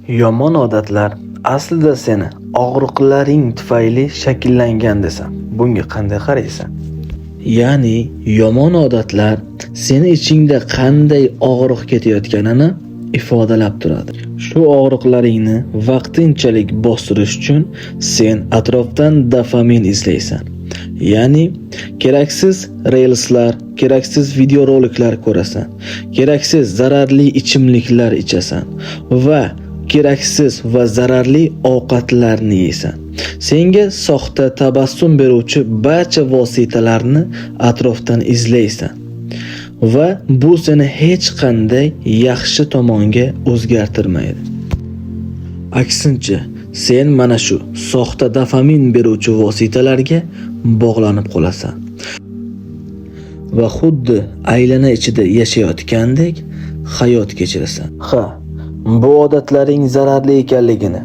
Yomon odatlar aslida seni og'riqlaring tufayli shakllangan desam, bunga qanday qaraysan? Ya'ni yomon odatlar seni ichingda qanday og'riq ketayotganini ifodalab turadi. Shu og'riqlaringni vaqtinchalik bostirish uchun sen atrofdan dopamin izlaysan. Ya'ni keraksiz reelslar, keraksiz videoroliklar ko'rasan, keraksiz zararli ichimliklar ichasan va keraksiz va zararli ovqatlarni yeysan. Senga soxta tabassum beruvchi barcha vositalarni atrofdan izlaysan va bu seni hech qanday yaxshi tomonga o'zgartirmaydi. Aksincha, sen mana shu soxta dopamin beruvchi vositalarga bog'lanib qolasan va xuddi aylana ichida yashayotgandek hayot kechirasan. Bu odatlaring zararli ekanligini,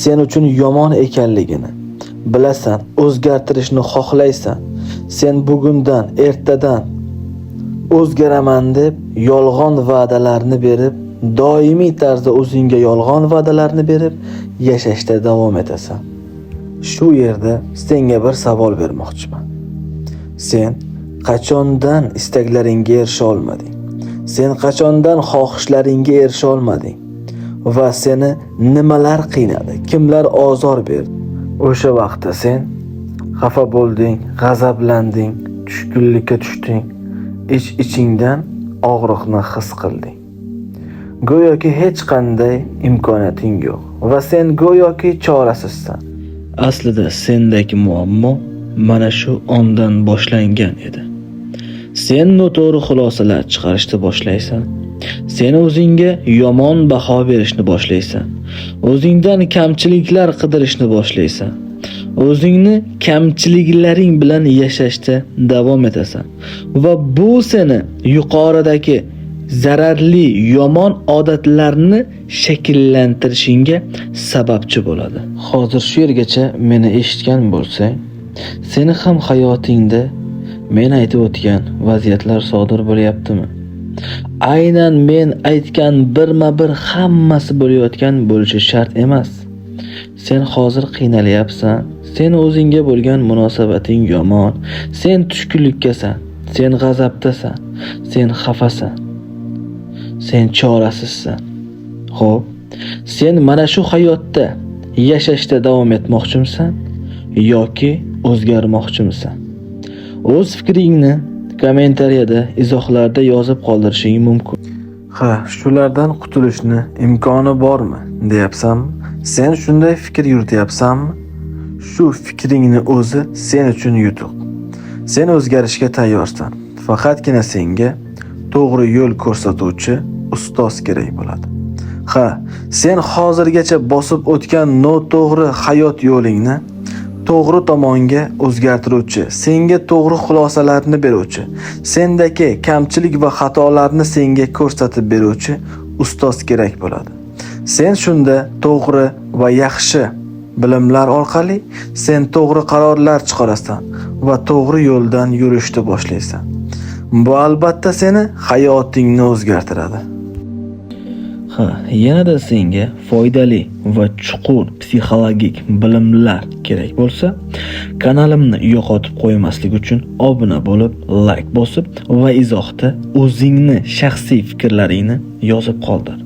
sen uchun yomon ekanligini bilasan, o'zgartirishni xohlaysan. Sen bugundan, ertadan o'zgaraman deb yolg'on va'dalarni berib, doimiy tarzda o'zingga yolg'on va'dalarni berib yashashda davom etasan. Shu yerda senga bir savol bermoqchiman. Sen qachondan istaklaringga erisha olmading? Sen qachondan xohishlaringga erisha olmading? Va seni nimalar qiynadi? Kimlar ozor berdi? O'sha vaqtda sen xafa bo'lding, g'azablanding, tushkunlikka tushding. Ichingdan og'riqni his qilding. Go'yoki hech qanday imkoniyating yo'q va sen go'yoki chorasizsan. Aslida sendagi muammo mana shu ondan boshlangan edi. Sen noto'g'ri xulosalar chiqarishni boshlaysan. Sen o'zingga yomon baho berishni boshlaysan. O'zingdan kamchiliklar qidirishni boshlaysan. O'zingni kamchiliklaring bilan yashashda davom etasan va bu seni yuqoridagi zararli yomon odatlarni shakllantirishingga sababchi bo'ladi. Hozir shu yergacha meni eshitgan bo'lsang, seni ham hayotingda men aytib o'tgan vaziyatlar sodir bo'lyaptimi? Aynan men aytgan birma-bir hammasi bo'layotgan bo'lishi shart emas. Sen hozir qiynalyapsan, sen o'zingga bo'lgan munosabating yomon, sen tushkunlikkasan, sen g'azabdasan, sen xafasan, sen chorasizsan. Xo'p, sen mana shu hayotda yashashda davom etmoqchimisan yoki o'zgarmoqchimisan? O'z fikringni kommentariyada, izohlarda yozib qoldirishing mumkin. Shulardan qutulishni imkoni bormi, deyapsanmi? Sen shunday fikr yurityapsanmi? Shu fikringni o'zi sen uchun yutuq. Sen o'zgarishga tayyorsan. Faqatgina senga to'g'ri yo'l ko'rsatuvchi ustoz kerak bo'ladi. Sen hozirgacha bosib o'tgan noto'g'ri hayot yo'lingni to'g'ri tomonga o'zgartiruvchi, senga to'g'ri xulosalarni beruvchi, sendagi kamchilik va xatolarni senga ko'rsatib beruvchi ustoz kerak bo'ladi. Sen shunda to'g'ri va yaxshi bilimlar orqali sen to'g'ri qarorlar chiqarasan va to'g'ri yo'ldan yurishni boshlaysan. Bu albatta seni hayotingni o'zgartiradi. Yanada senga foydali va chuqur psixologik bilimlar kerak bo'lsa, kanalimni yo'qotib qo'ymaslik uchun obuna bo'lib, like bosib va izohda o'zingni shaxsiy fikrlaringni yozib qoldir.